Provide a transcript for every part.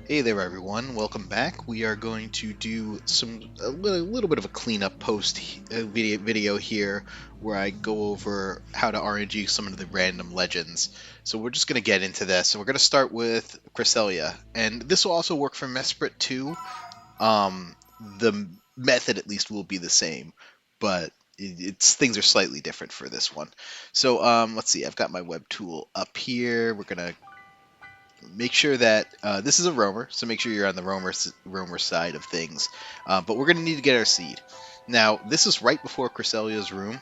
Hey there everyone, welcome back. We are going to do a little bit of a cleanup video here where I go over how to RNG some of the random legends. So we're just going to get into this. So we're going to start with Cresselia, and this will also work for Mesprit too. The method at least will be the same, but things are slightly different for this one. So let's see, I've got my web tool up here. We're going to make sure that this is a roamer, so make sure you're on the roamer side of things. But we're going to need to get our seed. Now, this is right before Cresselia's room.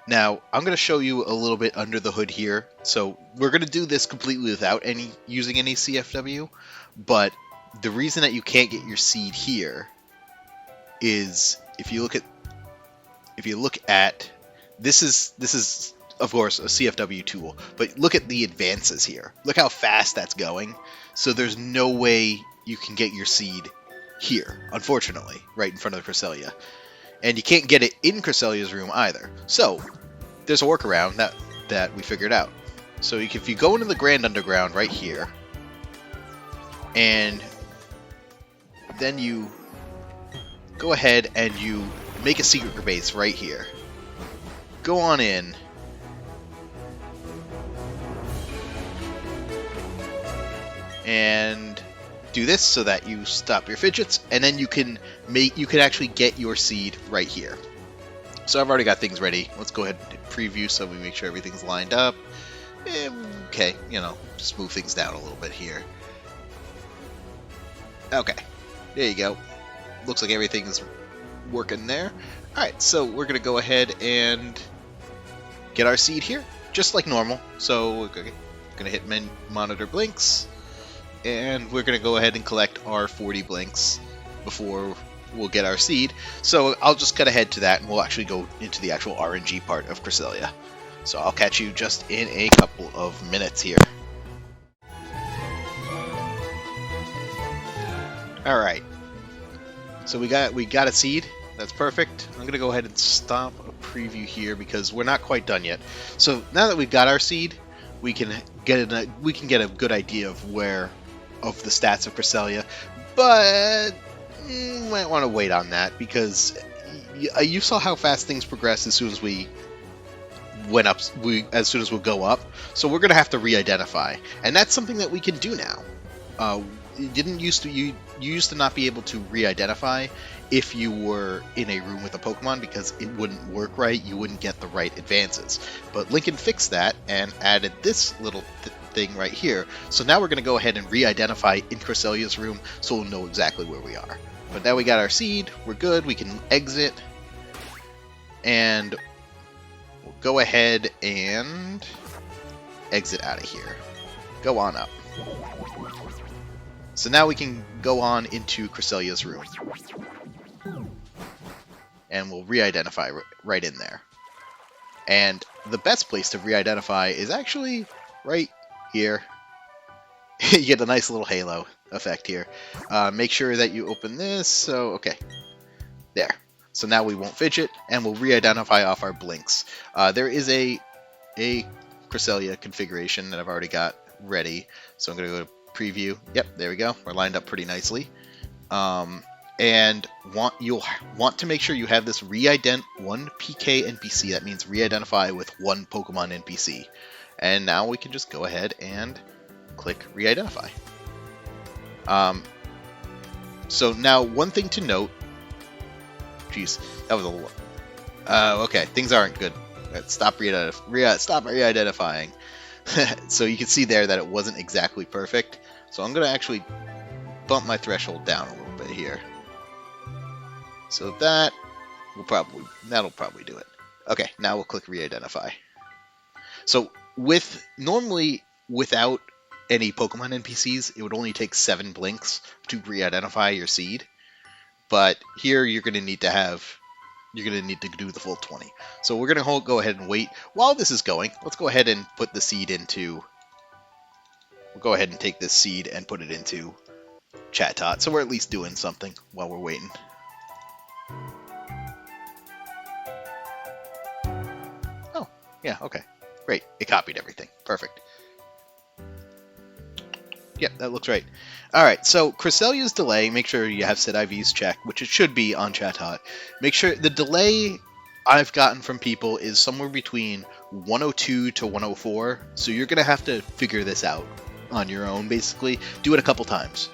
Now, I'm going to show you a little bit under the hood here. So we're going to do this completely without using any CFW. But the reason that you can't get your seed here is if you look at this is of course a CFW tool, but look at the advances here. Look how fast that's going. So there's no way you can get your seed here, unfortunately, right in front of Cresselia. And you can't get it in Cresselia's room either. So there's a workaround that we figured out. So if you go into the Grand Underground right here, and then you go ahead and you make a secret base right here. Go on in. And do this so that you stop your fidgets, and then you can actually get your seed right here. So I've already got things ready. Let's go ahead and preview so we make sure everything's lined up. Okay, just move things down a little bit here. Okay, there you go. Looks like everything's working there. Alright, so we're going to go ahead and get our seed here, just like normal. So we're going to hit monitor blinks, and we're going to go ahead and collect our 40 blinks before we'll get our seed. So I'll just cut ahead to that, and we'll actually go into the actual RNG part of Cresselia. So I'll catch you just in a couple of minutes here. Alright, so we got a seed. That's perfect. I'm going to go ahead and stop a preview here because we're not quite done yet. So now that we've got our seed, we can get a good idea of the stats of Cresselia, but you might want to wait on that because you saw how fast things progress as soon as we go up. So we're going to have to re-identify, and that's something that we can do now. You used to not be able to re-identify if you were in a room with a Pokemon because it wouldn't work right. You wouldn't get the right advances. But Lincoln fixed that and added this little thing right here. So now we're going to go ahead and re-identify in Cresselia's room so we'll know exactly where we are. But now we got our seed. We're good. We can exit. And we'll go ahead and exit out of here. Go on up. So now we can go on into Cresselia's room. And we'll re-identify right in there. And the best place to re-identify is actually right here. You get a nice little halo effect here. Make sure that you open this. So, okay. There. So now we won't fidget, and we'll re-identify off our blinks. There is a Cresselia configuration that I've already got ready. So I'm going to go to preview. Yep, there we go. We're lined up pretty nicely. And you'll want to make sure you have this re-ident one PK NPC. That means re-identify with one Pokemon NPC. And now we can just go ahead and click re-identify. So now one thing to note. Jeez, that was a little. Okay, things aren't good. Stop re-identifying. So you can see there that it wasn't exactly perfect. So I'm going to actually bump my threshold down a little bit here. So that'll probably do it. Okay, now we'll click re-identify. So normally without any Pokemon NPCs, it would only take 7 blinks to re-identify your seed. But here you're going to need to do the full 20. So we're going to go ahead and wait. While this is going, let's go ahead and put the seed into... We'll go ahead and take this seed and put it into Chat-Tot. So we're at least doing something while we're waiting. Oh, yeah, okay. Great. It copied everything. Perfect. Yep, that looks right. Alright, so Cresselia's delay, make sure you have set IVs checked, which it should be on ChatHot. Make sure the delay I've gotten from people is somewhere between 102 to 104, so you're going to have to figure this out on your own, basically. Do it a couple times.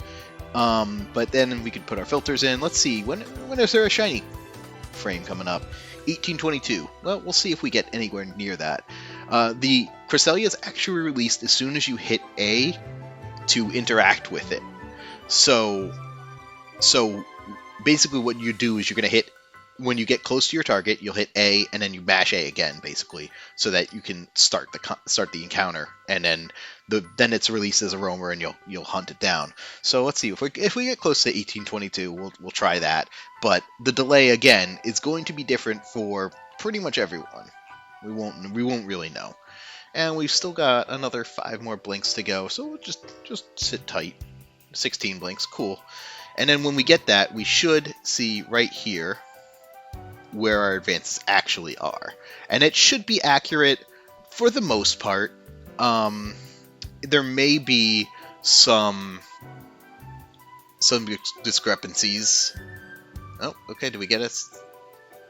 But then we could put our filters in. Let's see, when is there a shiny frame coming up? 1822. Well, we'll see if we get anywhere near that. The Cresselia is actually released as soon as you hit A to interact with it. So basically what you do is you're going to hit, when you get close to your target, you'll hit A and then you mash A again, basically, so that you can start the encounter, and then it's released as a roamer and you'll hunt it down. So let's see, if we get close to 1822, we'll try that. But the delay again is going to be different for pretty much everyone. We won't really know. And we've still got another 5 more blinks to go, so we'll just sit tight. 16 blinks, cool. And then when we get that, we should see right here where our advances actually are. And it should be accurate for the most part. There may be some discrepancies. Oh, okay, did we get us?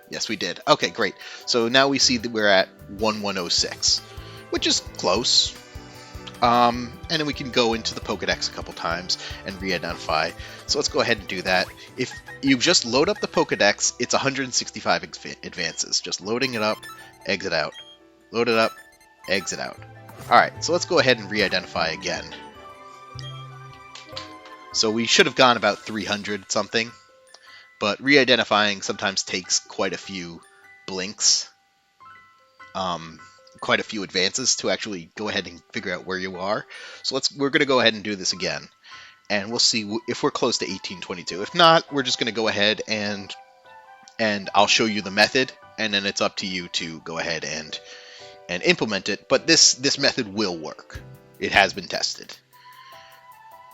Yes, we did. Okay, great. So now we see that we're at 1106, which is close. And then we can go into the Pokedex a couple times and re-identify. So let's go ahead and do that. If you just load up the Pokedex, it's 165 advances. Just loading it up, exit out. Load it up, exit out. Alright, so let's go ahead and re-identify again. So we should have gone about 300 something, but re-identifying sometimes takes quite a few blinks. Quite a few advances to actually go ahead and figure out where you are. So we're going to go ahead and do this again, and we'll see if we're close to 1822. If not, we're just going to go ahead and I'll show you the method, and then it's up to you to go ahead and implement it. But this method will work. It has been tested.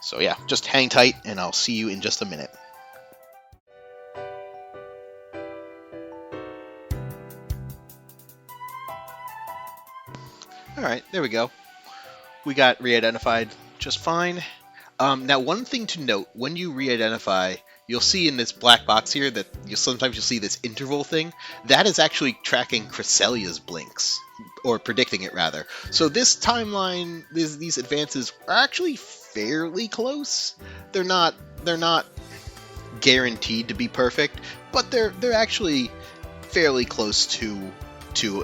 So yeah, just hang tight, and I'll see you in just a minute. Alright, there we go. We got re-identified just fine. Now, one thing to note, when you re-identify, you'll see in this black box here that sometimes you'll see this interval thing. That is actually tracking Cresselia's blinks, or predicting it rather. So this timeline, these advances are actually fairly close. They're not guaranteed to be perfect, but they're actually fairly close to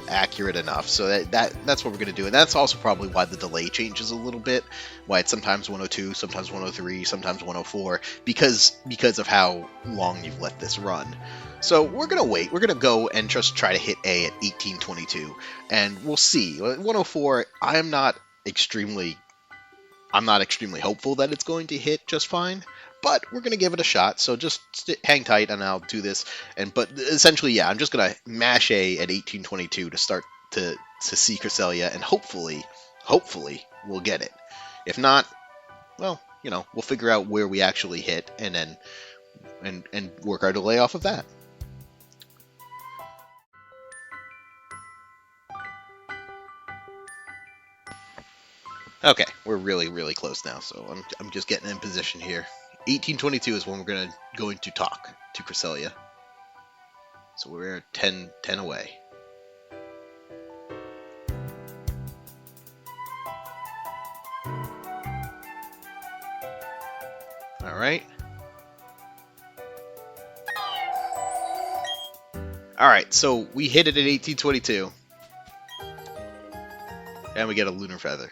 accurate enough, so that's what we're going to do. And that's also probably why the delay changes a little bit, why it's sometimes 102, sometimes 103, sometimes 104, because of how long you've let this run. So we're going to wait. We're going to go and just try to hit A at 1822, and we'll see. 104, I'm not extremely hopeful that it's going to hit just fine, but we're going to give it a shot, so just hang tight and I'll do this. But essentially, yeah, I'm just going to mash A at 1822 to start to see Cresselia, and hopefully we'll get it. If not, well, we'll figure out where we actually hit, and then and work our delay off of that. Okay, we're really close now, so I'm just getting in position here. 1822 is when we're going to talk to Cresselia. So we're 10 away. Alright. Alright, so we hit it at 1822. And we get a lunar feather.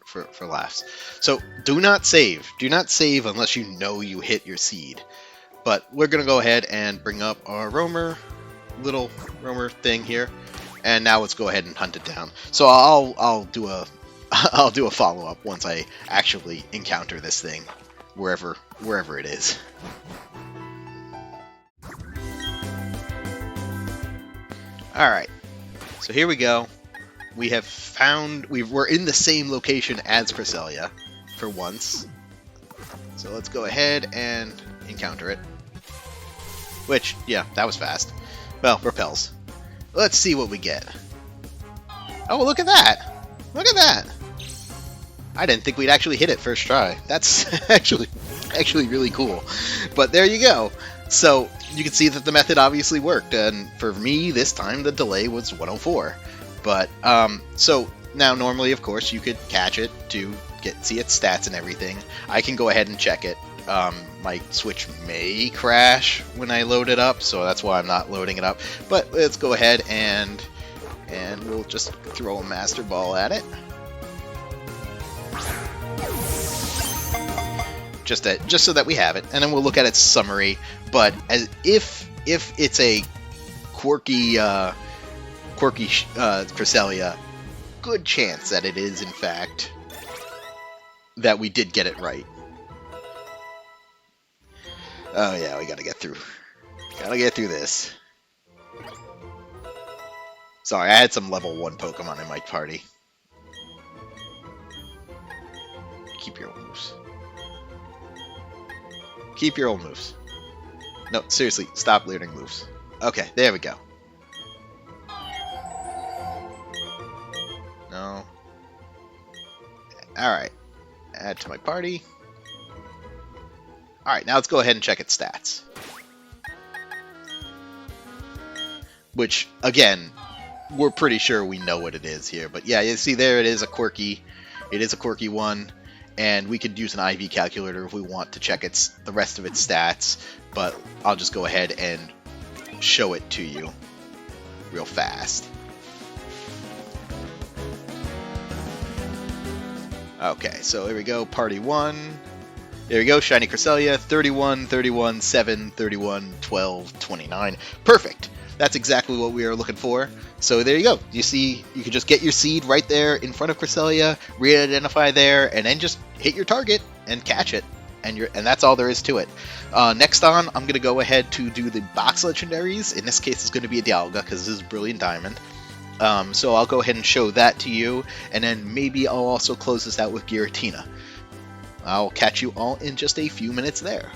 For laughs. So do not save. Do not save unless you know you hit your seed. But we're going to go ahead and bring up our little roamer thing here. And now let's go ahead and hunt it down. So I'll do a follow-up once I actually encounter this thing wherever it is. Alright. So here we go. We have found, we're in the same location as Cresselia for once. So let's go ahead and encounter it. Which, yeah, that was fast. Well, repels. Let's see what we get. Oh, look at that! Look at that! I didn't think we'd actually hit it first try. That's actually really cool. But there you go. So you can see that the method obviously worked, and for me this time the delay was 104. But so now normally, of course, you could catch it to see its stats and everything. I can go ahead and check it. My Switch may crash when I load it up, so that's why I'm not loading it up. But let's go ahead and we'll just throw a Master Ball at it. Just so that we have it, and then we'll look at its summary. But as if it's a quirky Cresselia, good chance that it is in fact that we did get it right. Oh yeah, we gotta get through this. Sorry, I had some level 1 Pokemon in my party. Keep your old moves. Keep your old moves. No, seriously, stop learning moves. Okay, there we go. No. Alright. Add to my party. Alright, now let's go ahead and check its stats. Which, again, we're pretty sure we know what it is here. But yeah, you see there it is a quirky one. And we could use an IV calculator if we want to check the rest of its stats, but I'll just go ahead and show it to you real fast. Okay, so here we go, Party 1. There we go, Shiny Cresselia, 31, 31, 7, 31, 12, 29. Perfect! That's exactly what we are looking for. So there you go. You see, you can just get your seed right there in front of Cresselia, re-identify there, and then just hit your target and catch it. And that's all there is to it. Next on, I'm going to go ahead to do the box legendaries. In this case, it's going to be a Dialga because this is Brilliant Diamond. So I'll go ahead and show that to you, and then maybe I'll also close this out with Giratina. I'll catch you all in just a few minutes there.